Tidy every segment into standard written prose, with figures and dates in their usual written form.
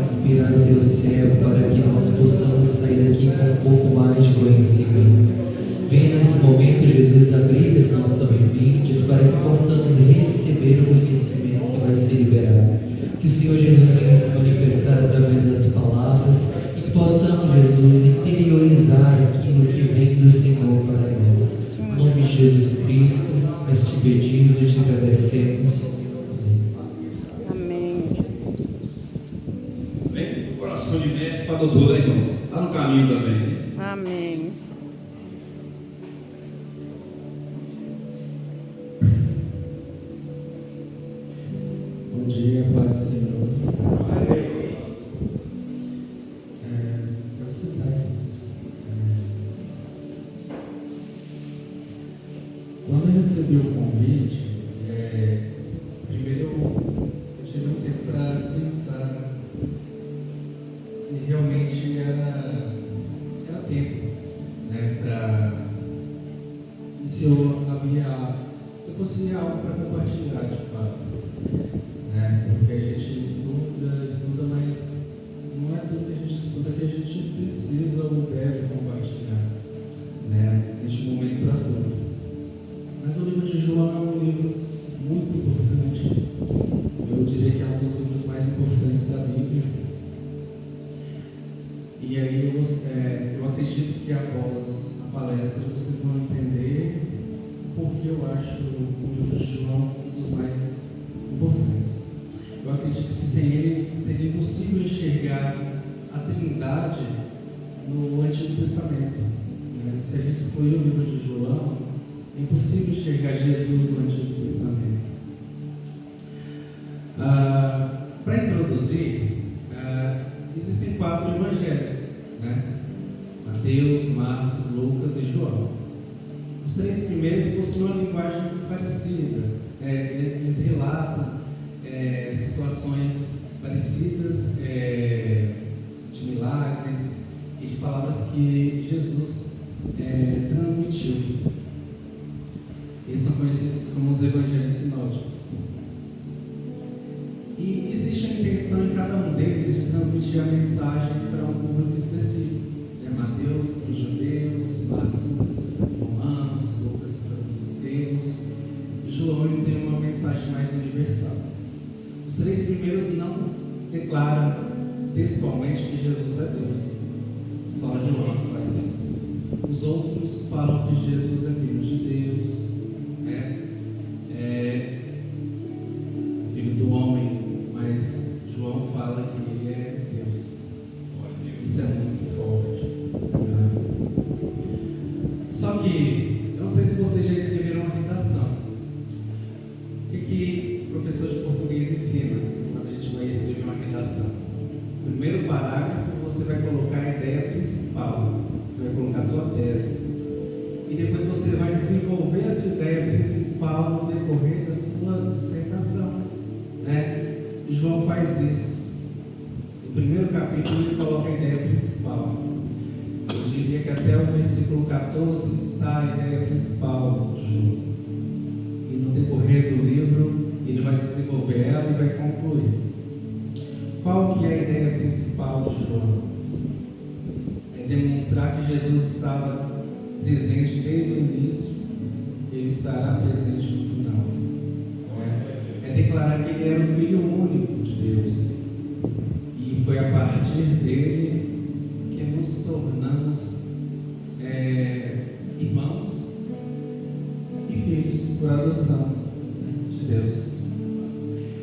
inspirar o teu servo para que nós possamos sair daqui com um pouco mais de conhecimento. Venha nesse momento, Jesus, abrir as nossas mentes para que possamos receber o conhecimento que vai ser liberado. Que o Senhor Jesus venha se manifestar através das palavras e que possamos, Jesus, interiorizar aquilo que vem do Senhor para nós. Em nome de Jesus Cristo, nós te pedimos e te agradecemos. Amém, Jesus. Bem, o coração de mestre para a doutora, irmãos. Está no caminho também, né? Amém. Bom dia, paz do Senhor. Pode sentar, irmãos. Quando eu recebi o convite, primeiro eu tive um tempo para pensar se realmente era tempo, né, se eu fosse algo para compartilhar de fato, né, porque a gente estuda, mas não é tudo que a gente estuda que a gente precisa ou deve compartilhar, né, existe um momento para tudo. Mas o livro de João é um livro muito importante, eu diria que é um dos livros mais importantes da Bíblia. E aí eu acredito que após a palestra vocês vão entender porque eu acho o livro de João um dos mais importantes. Eu acredito que sem ele seria impossível enxergar a Trindade no Antigo Testamento, né? Se a gente excluir o livro de João, é impossível enxergar Jesus no Antigo Testamento. Para introduzir, existem 4 evangelhos, né? Mateus, Marcos, Lucas e João. Os 3 primeiros possuem uma linguagem parecida, eles relatam situações parecidas de milagres e de palavras que Jesus transmitiu. Eles são conhecidos como os evangelhos sinóticos. E existe a intenção em cada um deles de transmitir a mensagem para um público específico. Mateus para os judeus, Marcos para os romanos, Lucas para os gregos, e João ele tem uma mensagem mais universal. Os 3 primeiros não declaram textualmente que Jesus é Deus, só João faz isso. Os outros falam que Jesus é filho de Deus, né? Filho do homem, mas João fala que ele é Deus. Isso é muito forte. Só que, eu não sei se vocês já escreveram uma redação. O que o professor de português ensina quando a gente vai escrever uma redação? No primeiro parágrafo, você vai colocar a ideia principal, você vai colocar a sua tese. E depois você vai desenvolver a sua ideia principal no decorrer da sua dissertação, né? E João faz isso. No primeiro capítulo, ele coloca a ideia principal. Eu diria que até o versículo 14 está a ideia principal de João. E no decorrer do livro, ele vai desenvolver ela e vai concluir. Qual que é a ideia principal de João? É demonstrar que Jesus estava presente desde o início, ele estará presente no final. É declarar que ele era o Filho único de Deus. E foi a partir dele que nos tornamos irmãos e filhos por adoção de Deus.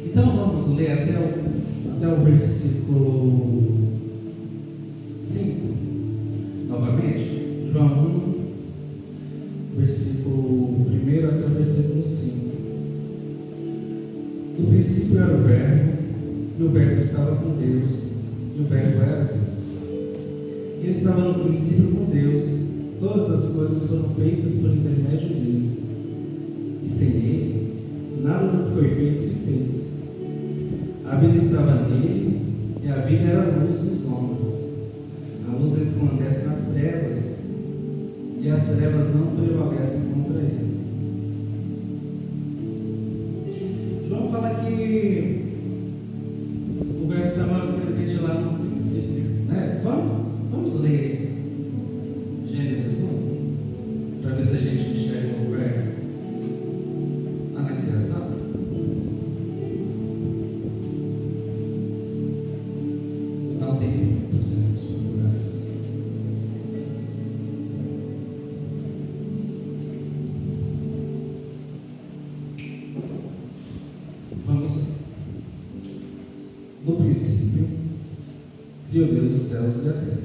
Então vamos ler até o versículo 5, novamente. João 1, versículo 1 até o versículo 5. No princípio era o Verbo, e o Verbo estava com Deus, e o Verbo era Deus. Ele estava no princípio com Deus. Todas as coisas foram feitas por intermédio dele. E sem ele, nada do que foi feito se fez. A vida estava nele, e a vida era a luz dos homens. A luz resplandece nas trevas, e as trevas não prevalecem contra ele. João fala que o Verbo estava presente lá No princípio, criou Deus os céus e a terra.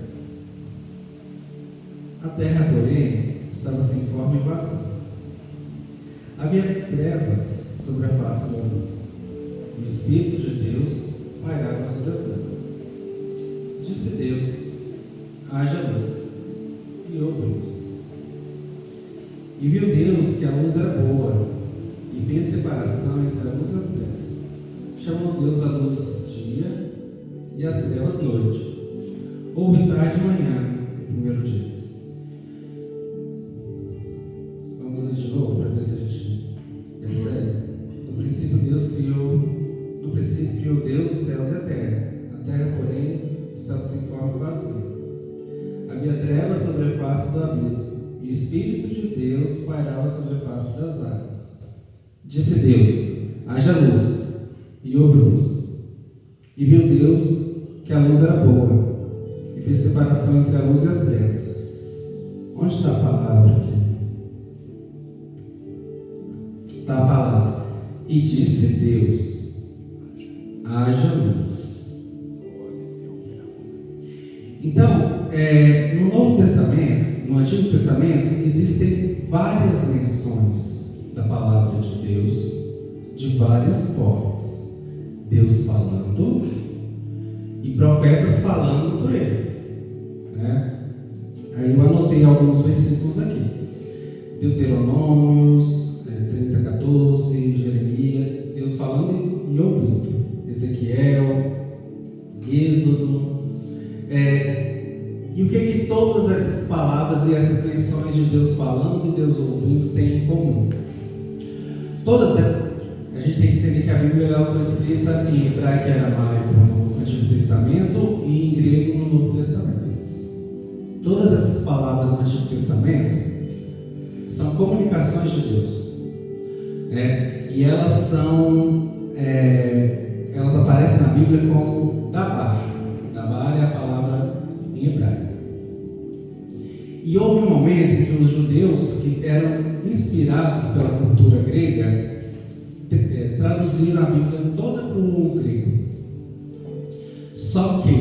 A terra, porém, estava sem forma e vazia. Havia trevas sobre a face da luz. O Espírito de Deus pairava sobre as águas. Disse Deus: haja luz, e houve luz. E viu Deus que a luz era boa, e fez separação entre a luz e as trevas. Chamou Deus a luz dia e as trevas noite. Houve tarde e manhã, o primeiro dia. Vamos ler de novo para ver se a gente percebe. No princípio criou Deus os céus e a terra. A terra, porém, estava sem forma e vazia. Havia trevas sobre a face do abismo, e o Espírito de Deus pairava sobre a face das águas. Disse Deus: haja luz, e houve luz. E viu Deus que a luz era boa, e fez separação entre a luz e as trevas. Onde está a palavra aqui? Está a palavra: e disse Deus: haja luz. Então, no Novo Testamento, no Antigo Testamento, existem várias menções da palavra de Deus de várias formas. Deus falando e profetas falando por ele, né? Aí eu anotei alguns versículos aqui. Deuteronômios 30:14, Jeremias, Deus falando e ouvindo. Ezequiel, Êxodo. E o que todas essas palavras e essas menções de Deus falando e Deus ouvindo têm em comum? Todas a gente tem que entender que a Bíblia ela foi escrita em hebraico e aramaico no Antigo Testamento e em grego no Novo Testamento. Todas essas palavras no Antigo Testamento são comunicações de Deus, e elas aparecem na Bíblia como dabar. Dabar é a palavra em hebraico. E houve um momento em que os judeus, que eram inspirados pela cultura grega, traduziram a Bíblia toda para o grego. Só que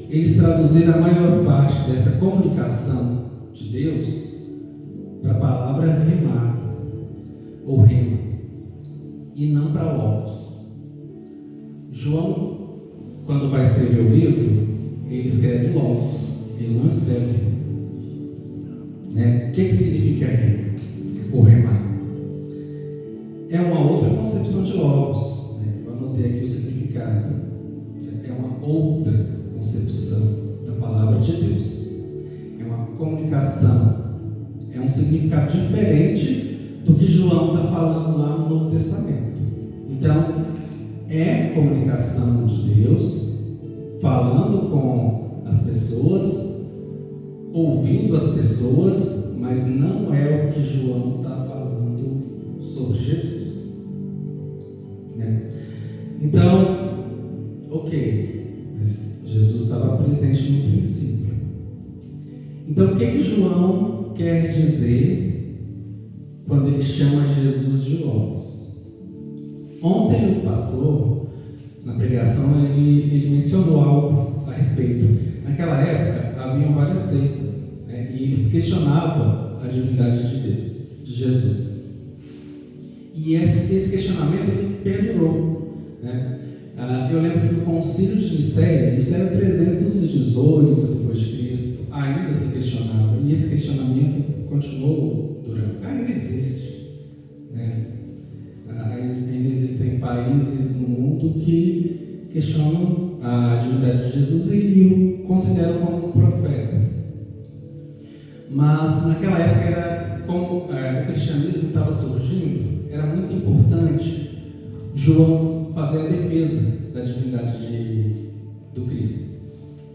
eles traduziram a maior parte dessa comunicação de Deus para a palavra remar, ou rema, e não para logos. João, quando vai escrever o livro, ele escreve logos, ele não escreve. O que significa rema? Ou remar? É uma outra concepção de logos. Eu anotei aqui o significado. É uma outra concepção da palavra de Deus. É uma comunicação. É um significado diferente do que João está falando lá no Novo Testamento. Então, é comunicação de Deus, falando com as pessoas, ouvindo as pessoas, mas não é o que João está falando sobre Jesus. Então, mas Jesus estava presente no princípio. Então, o que João quer dizer quando ele chama Jesus de Logos? Ontem o pastor, na pregação, ele mencionou algo a respeito. Naquela época, haviam várias seitas, e eles questionavam a divindade de Deus, de Jesus. E esse questionamento ele perdurou. Eu lembro que no Concílio de Nicéia, isso era 318 depois de Cristo, ainda se questionava. E esse questionamento continuou durante. Ainda existe. Ainda existem países no mundo que questionam a divindade de Jesus e o consideram como um profeta. Mas naquela época, como o cristianismo estava surgindo, era muito importante João fazer a defesa da divindade do Cristo.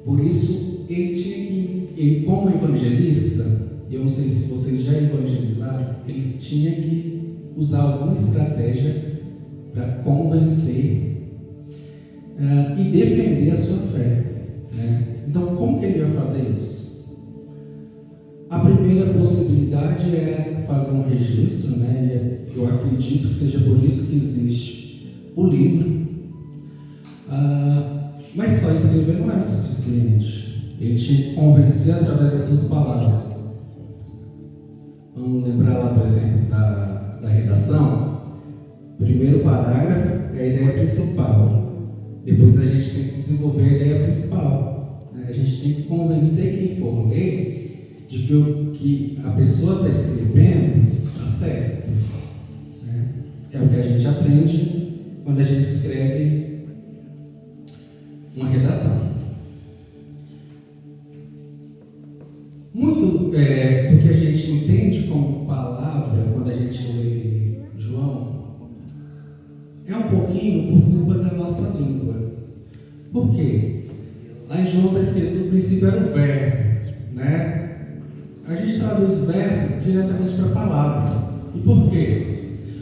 Por isso, ele como evangelista, eu não sei se vocês já evangelizaram, ele tinha que usar alguma estratégia para convencer e defender a sua fé. Então, como que ele vai fazer isso? A primeira possibilidade é fazer um registro, Eu acredito que seja por isso que existe o livro, Mas só escrever não era suficiente. Ele tinha que convencer através das suas palavras. Vamos lembrar lá do exemplo da redação. Primeiro parágrafo é a ideia principal. Depois a gente tem que desenvolver a ideia principal. A gente tem que convencer quem for ler de que o que a pessoa está escrevendo está certo. É o que a gente aprende quando a gente escreve uma redação. Muito do que a gente entende como palavra quando a gente lê João é um pouquinho por culpa da nossa língua. Por quê? Lá em João está escrito: no princípio era o verbo, né? A gente traduz verbo diretamente para a palavra. E por quê?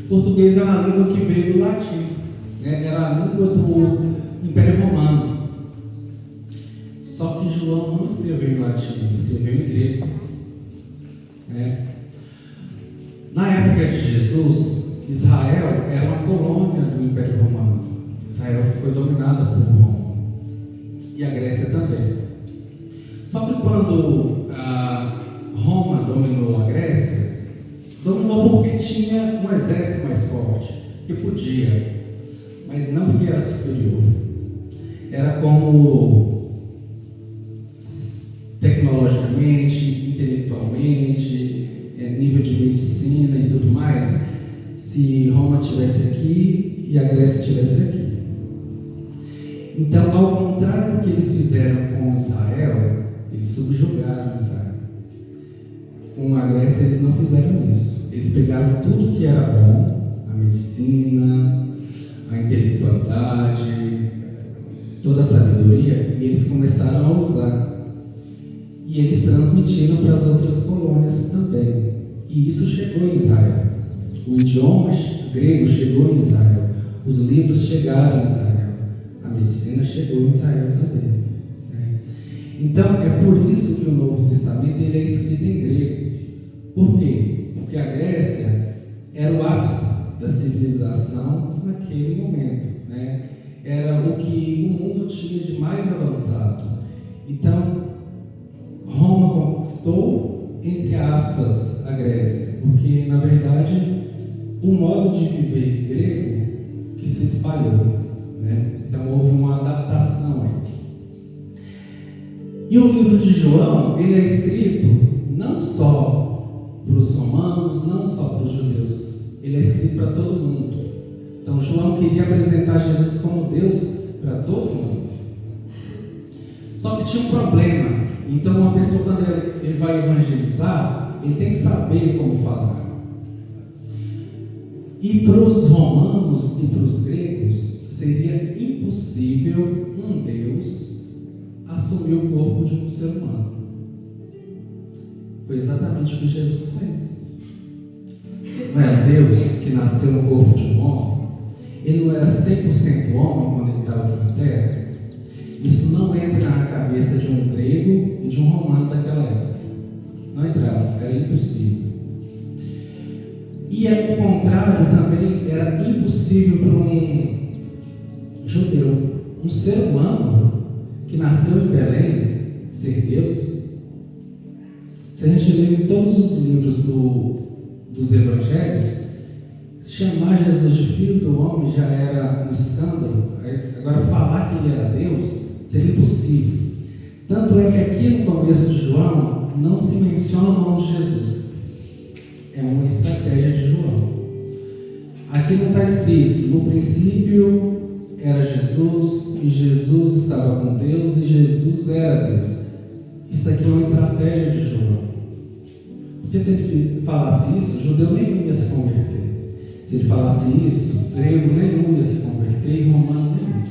O português é uma língua que veio do latim, né? Era a língua do Império Romano. Só que João não escreveu em latim, escreveu em grego. Na época de Jesus, Israel era uma colônia do Império Romano. Israel foi dominada por Roma. E a Grécia também. Só que quando Roma dominou a Grécia, dominou porque tinha um exército mais forte, que podia, mas não porque era superior. Era como tecnologicamente, intelectualmente, nível de medicina e tudo mais, se Roma estivesse aqui e a Grécia estivesse aqui. Então, ao contrário do que eles fizeram com Israel, eles subjugaram Israel. Com a Grécia eles não fizeram isso. Eles pegaram tudo que era bom, a medicina, a intelectualidade, toda a sabedoria, e eles começaram a usar. E eles transmitiram para as outras colônias também. E isso chegou em Israel. O idioma grego chegou em Israel. Os livros chegaram em Israel. A medicina chegou em Israel também. Então, é por isso que o Novo Testamento ele é escrito em grego. Por quê? Porque a Grécia era o ápice da civilização naquele momento. Era o que o mundo tinha de mais avançado. Então, Roma conquistou, entre aspas, a Grécia, porque, na verdade, o modo de viver grego que se espalhou, Então, houve uma adaptação aqui. E o livro de João, ele é escrito não só para os romanos, não só para os judeus, ele é escrito para todo mundo. Então, João queria apresentar Jesus como Deus para todo mundo. Só que tinha um problema. Então, uma pessoa, quando ele vai evangelizar, ele tem que saber como falar. E para os romanos e para os gregos, seria impossível um Deus assumir o corpo de um ser humano. Foi exatamente o que Jesus fez. Não era Deus que nasceu no corpo de um homem? Ele não era 100% homem quando ele estava na terra? Isso não entra na cabeça de um grego e de um romano daquela época. Não entrava, era impossível. E ao contrário também, era impossível para um judeu, um ser humano que nasceu em Belém, ser Deus. Se a gente ler em todos os livros dos evangelhos, chamar Jesus de filho do homem já era um escândalo. Agora, falar que ele era Deus seria impossível. Tanto é que aqui no começo de João não se menciona o nome de Jesus. É uma estratégia de João. Aqui não está escrito: no princípio era Jesus, e Jesus estava com Deus, e Jesus era Deus. Isso aqui é uma estratégia de João. Porque se ele falasse isso, o judeu nenhum ia se converter. Se ele falasse isso, o grego nenhum ia se converter, e romano nenhum.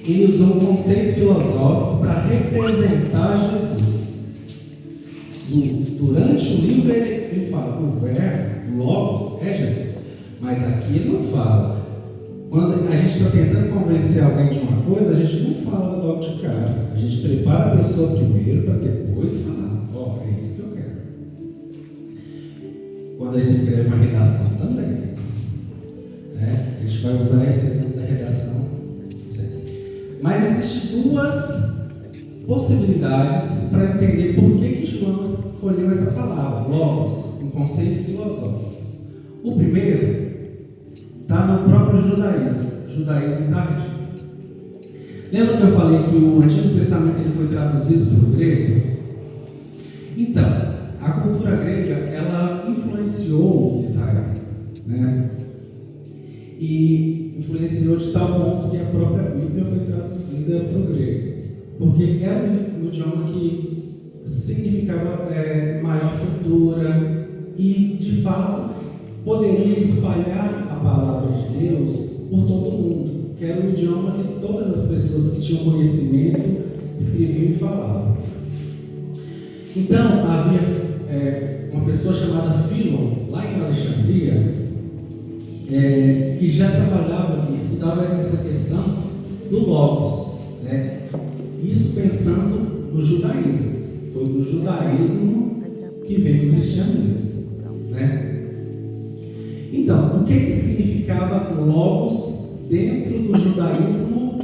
Ele usou um conceito filosófico para representar Jesus. Durante o livro ele fala que o verbo, o logos, é Jesus. Mas aqui ele não fala. Quando a gente está tentando convencer alguém de uma coisa, a gente não fala logo de cara. A gente prepara a pessoa primeiro para depois falar: é isso que eu quero. Quando a gente escreve uma redação também, a gente vai usar esse exemplo da redação. Mas existem duas possibilidades para entender por que João escolheu essa palavra, logos, um conceito filosófico. O primeiro está no próprio judaísmo tardio. Lembra que eu falei que o Antigo Testamento ele foi traduzido para o grego? Então, a cultura grega, ela influenciou Israel, né? E influenciou de tal ponto que a própria Bíblia foi traduzida para o grego, porque era um idioma que significava maior cultura e, de fato, poderia espalhar a palavra de Deus por todo o mundo, que era um idioma que todas as pessoas que tinham conhecimento escreviam e falavam. Então, havia uma pessoa chamada Filon, lá em Alexandria, que já trabalhava e estudava essa questão do Logos, né? Isso pensando no judaísmo. Foi do judaísmo que veio o cristianismo, né? Então, o que significava Logos dentro do judaísmo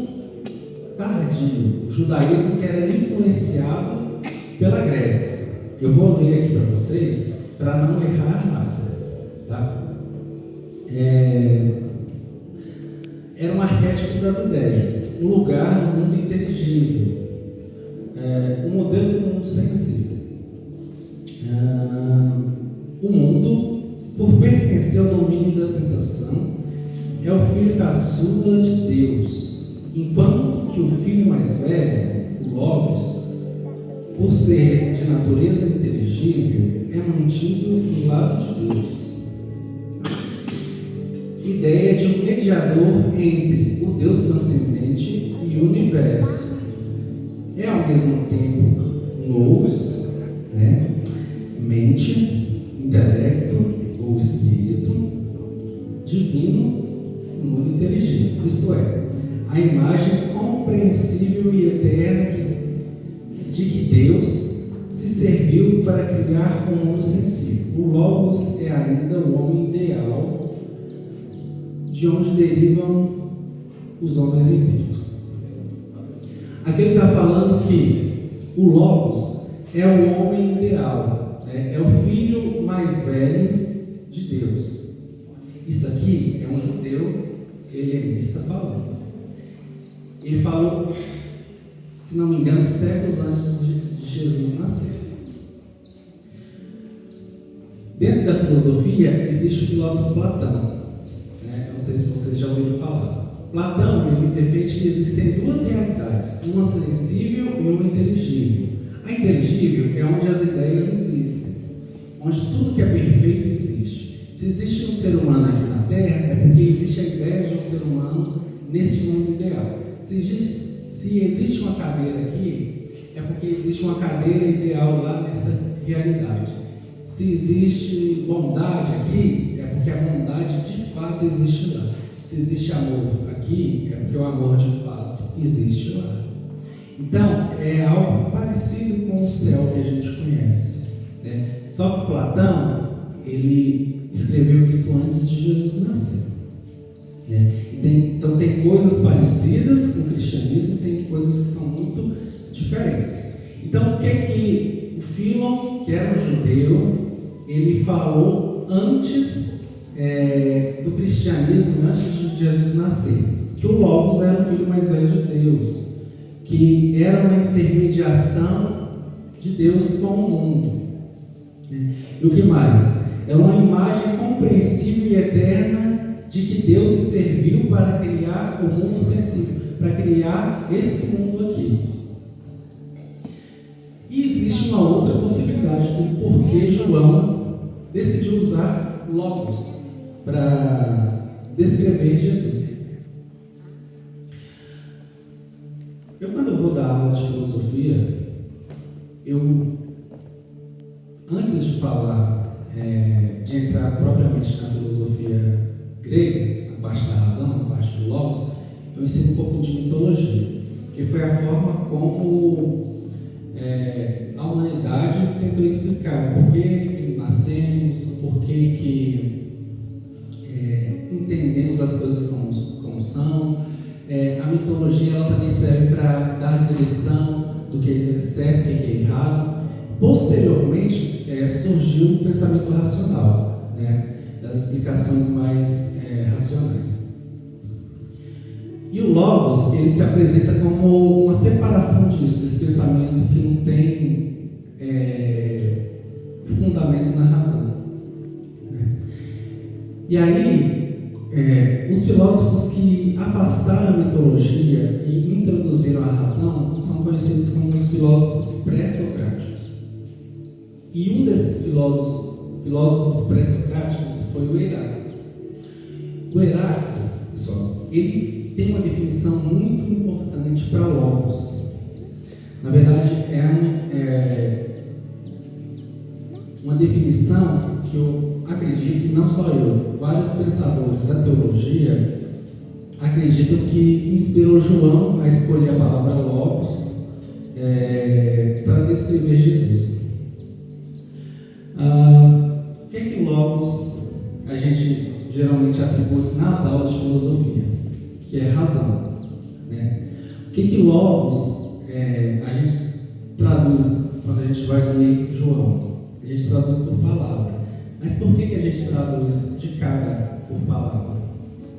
tardio? O judaísmo que era influenciado pela Grécia. Eu vou ler aqui para vocês, para não errar nada, tá? Era um arquétipo das ideias, um lugar no mundo inteligível, um modelo do mundo sensível. O mundo, por pertencer ao domínio da sensação, é o filho caçula de Deus, enquanto que o filho mais velho, o Logos, por ser de natureza inteligível, é mantido do lado de Deus. Ideia de um mediador entre o Deus transcendente e o universo. É ao mesmo tempo logos, né? Mente, intelecto ou espírito, divino no mundo inteligível. Isto é, a imagem compreensível e eterna de que Deus se serviu para criar um mundo sensível. O Logos é ainda o homem ideal, de onde derivam os homens empíricos. Aqui ele está falando que o Logos é o homem ideal, né? É o filho mais velho de Deus. Isso aqui é um judeu helenista falando. Ele falou, se não me engano, séculos antes de Jesus nascer. Dentro da filosofia existe o filósofo Platão. Não sei se vocês já ouviram falar. Platão ele defende que existem duas realidades, uma sensível e uma inteligível. A inteligível é onde as ideias existem, onde tudo que é perfeito existe. Se existe um ser humano aqui na Terra, é porque existe a ideia de um ser humano nesse mundo ideal. Se existe uma cadeira aqui, é porque existe uma cadeira ideal lá nessa realidade. Se existe bondade aqui, é porque a bondade de fato existe lá. Se existe amor aqui, é porque o amor de fato existe lá. Então, é algo parecido com o céu que a gente conhece, né? Só que Platão, ele escreveu isso antes de Jesus nascer, né? Então tem coisas parecidas com o cristianismo e tem coisas que são muito diferentes. Então, o que o Filon, que era um judeu, ele falou antes do cristianismo, antes de Jesus nascer, que o Logos era o filho mais velho de Deus, que era uma intermediação de Deus com o mundo. E o que mais? É uma imagem compreensível e eterna de que Deus se serviu para criar o mundo sensível, para criar esse mundo aqui. E existe uma outra possibilidade do porquê João decidiu usar Logos para descrever Jesus. Quando eu vou dar aula de filosofia, antes de falar, de entrar propriamente na filosofia grega, a parte da razão, a parte do Logos, eu ensino um pouco de mitologia, que foi a forma como a humanidade tentou explicar por que nascemos, por que entendemos as coisas como são. A mitologia ela também serve para dar direção do que é certo e o que é errado. Posteriormente, surgiu o pensamento racional, né, das explicações mais racionais. E o Logos, ele se apresenta como uma separação disso, desse pensamento que não tem fundamento na razão. Né? E aí, os filósofos que afastaram a mitologia e introduziram a razão são conhecidos como os filósofos pré-socráticos. E um desses filósofos pré-socráticos foi o Heráclito. O Heráclito, pessoal, ele tem uma definição muito importante para Logos. Na verdade, uma definição que eu acredito, não só eu, vários pensadores da teologia acreditam que inspirou João a escolher a palavra Logos para descrever Jesus. O que Logos a gente geralmente atribui nas aulas de filosofia? Que é razão. Né? O que Logos a gente traduz quando a gente vai ler João? A gente traduz por palavra. Mas por que a gente traduz de cara por palavra?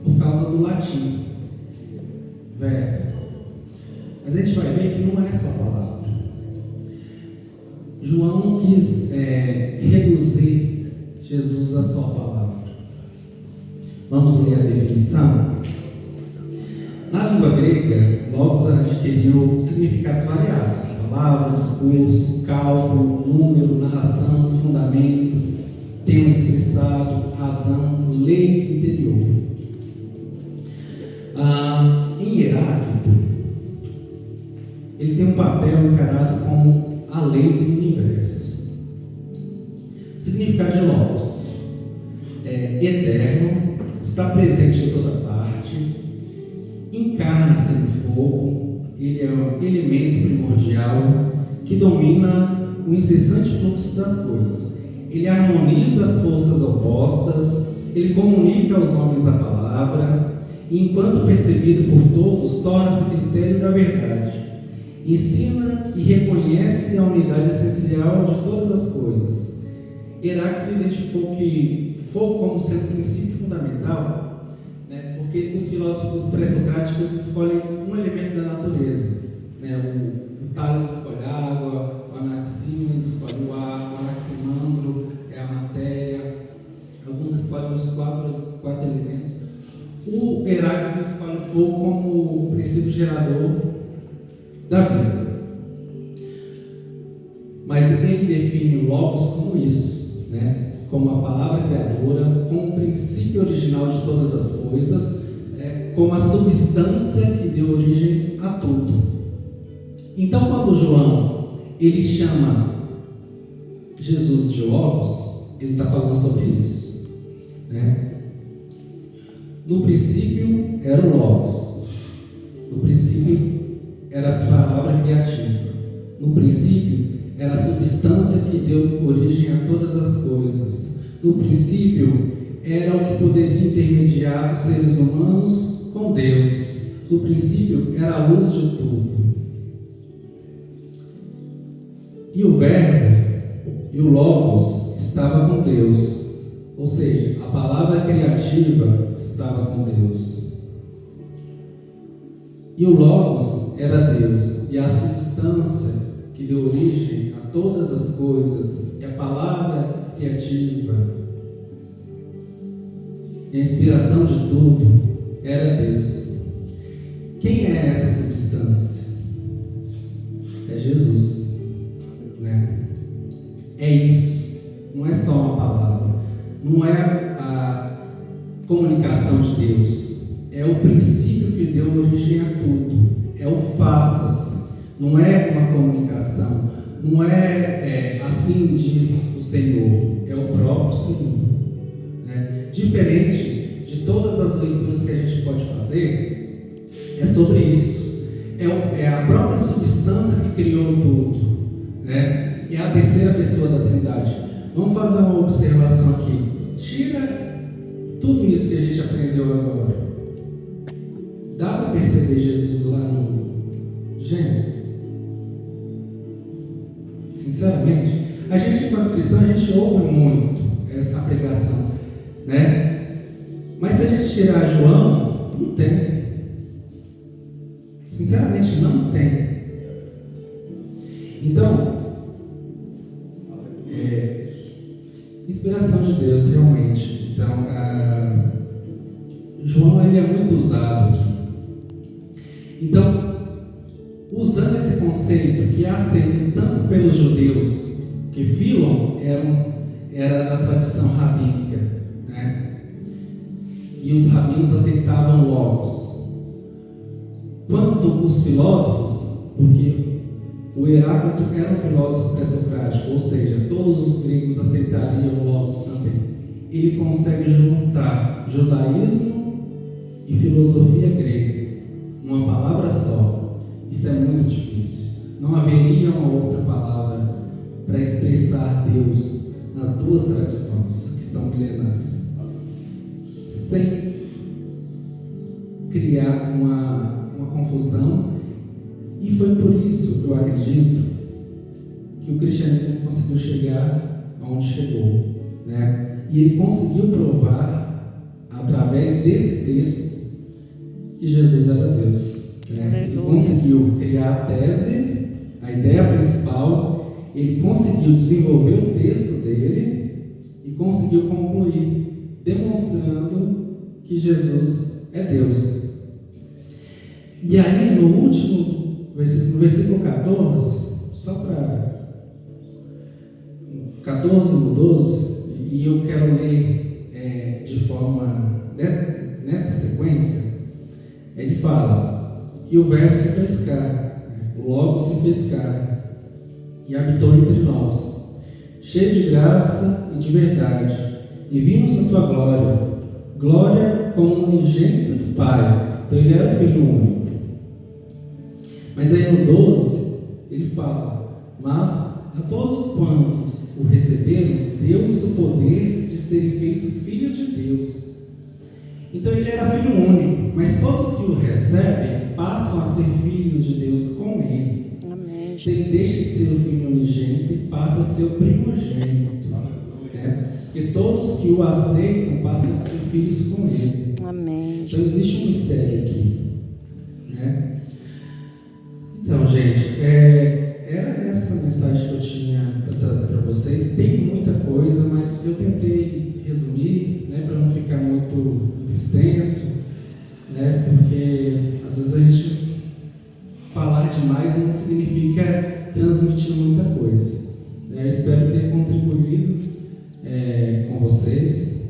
Por causa do latim. Verbo. Mas a gente vai ver que não é só palavra. João não quis reduzir Jesus a só palavra. Vamos ler a definição? Na língua grega, Logos adquiriu significados variados: palavra, discurso, cálculo, número, narração, fundamento, tema expressado, razão, lei interior. Em Heráclito, ele tem um papel encarado como a lei do universo. O significado de Logos é eterno, está presente em toda parte, encarna-se no fogo, ele é um elemento primordial que domina o incessante fluxo das coisas. Ele harmoniza as forças opostas, ele comunica aos homens a palavra, e enquanto percebido por todos, torna-se critério da verdade. Ensina e reconhece a unidade essencial de todas as coisas. Heráclito identificou que fogo como sendo princípio fundamental, né, porque os filósofos pré-socráticos escolhem um elemento da natureza. Né, o Tales escolhe a água, o Anaximenes escolhe o ar, o Anaximandro é a matéria, alguns escolhem os quatro elementos. O Heráclito escolhe o fogo como o princípio gerador da vida. Mas ele define o Logos como isso, né? Como a palavra criadora, como o princípio original de todas as coisas, como a substância que deu origem a tudo. Então, quando João ele chama Jesus de Logos, ele está falando sobre isso, né? No princípio era o Logos, no princípio era a palavra criativa, no princípio era a substância que deu origem a todas as coisas, no princípio era o que poderia intermediar os seres humanos com Deus, no princípio era a luz de tudo. E o Verbo e o Logos estava com Deus. Ou seja, a palavra criativa estava com Deus. E o Logos era Deus. E a substância que deu origem a todas as coisas, e a palavra criativa, e a inspiração de tudo, era Deus. Quem é essa substância? É Jesus. Né? É isso. Não é só uma palavra. Não é a comunicação de Deus, é o princípio que deu origem a tudo, é o faça-se, não é uma comunicação, não é assim diz o Senhor, é o próprio Senhor. Né? Diferente de todas as leituras que a gente pode fazer, é sobre isso, é a própria substância que criou tudo, né? É a terceira pessoa da Trindade. Vamos fazer uma observação aqui. Tira tudo isso que a gente aprendeu agora. dá para perceber Jesus lá no Gênesis? Sinceramente, a gente, enquanto cristão, a gente ouve muito essa pregação, né? Mas se a gente tirar João, não tem. Sinceramente, não tem. Então, inspiração de Deus, realmente. Então, João, ele é muito usado aqui. Então, usando esse conceito que é aceito tanto pelos judeus, que Filon era da tradição rabínica, né? E os rabinos aceitavam logos. Quanto os filósofos, porque o Heráclito era um filósofo pré-socrático, ou seja, todos os gregos aceitariam logos também. Ele consegue juntar judaísmo e filosofia grega, uma palavra só. Isso é muito difícil. Não haveria uma outra palavra para expressar Deus nas duas tradições que são milenares, sem criar uma confusão. E foi por isso que eu acredito que o cristianismo conseguiu chegar aonde chegou, né? E ele conseguiu provar, através desse texto, que Jesus era Deus, né? Ele conseguiu criar a tese, a ideia principal, ele conseguiu desenvolver o texto dele e conseguiu concluir, demonstrando que Jesus é Deus. E aí, no último no versículo 14, só para 14 no 12, e eu quero ler de forma, nessa sequência, ele fala: e o Verbo se fez carne, o Logos se fez carne, e habitou entre nós, cheio de graça e de verdade, e vimos a sua glória, glória como unigênito do Pai. Então ele era o Filho único. Mas aí no 12, ele fala: mas a todos quantos o receberam, deu-lhes o poder de serem feitos filhos de Deus. Então ele era filho único, mas todos que o recebem passam a ser filhos de Deus com ele. Amém. Ele deixa de ser o filho unigênito e passa a ser o primogênito. Porque todos que o aceitam passam a ser filhos com ele. Amém. Então existe um mistério aqui, né? Então, gente, era essa mensagem que eu tinha para trazer para vocês. Tem muita coisa, mas eu tentei resumir, né, para não ficar muito extenso, né, porque às vezes a gente falar demais não significa transmitir muita coisa, né? Eu espero ter contribuído com vocês.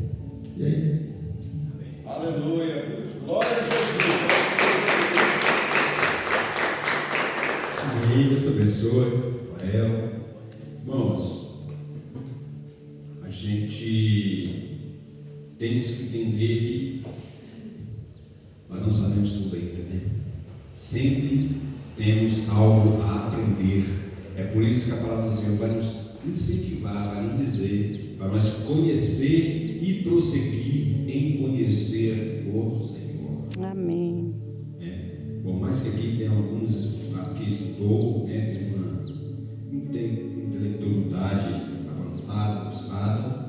E é isso. Aleluia. Glória a Jesus. Amém. Deus abençoe. Rafael. Irmãos, a gente tem que entender que nós não sabemos tudo ainda, né? Sempre temos algo a aprender. É por isso que a palavra do Senhor vai nos incentivar, vai nos dizer, para nós conhecer e prosseguir em conhecer o Senhor. Amém. Por mais que aqui tenha alguns que estudou, tem intelectualidade avançada, buscada,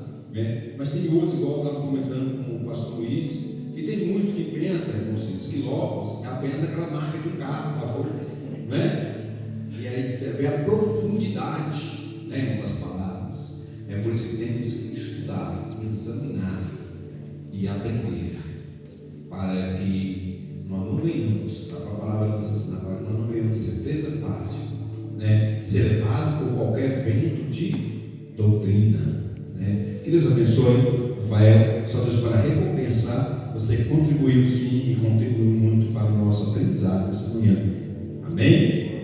mas tem outros, igual eu estava comentando com o pastor Luiz, que tem muitos que pensam, que logos é apenas aquela marca de um carro, da Volks, E aí vê a profundidade, das palavras. É por isso que temos que estudar, examinar e aprender, para que nós não venhamos, a palavra nos ensina, nós não venhamos ser presa fácil, ser levado por qualquer vento de doutrina, Que Deus abençoe, Rafael. Só Deus para recompensar você que contribuiu sim e contribuiu muito para o nosso aprendizado nessa manhã. Amém?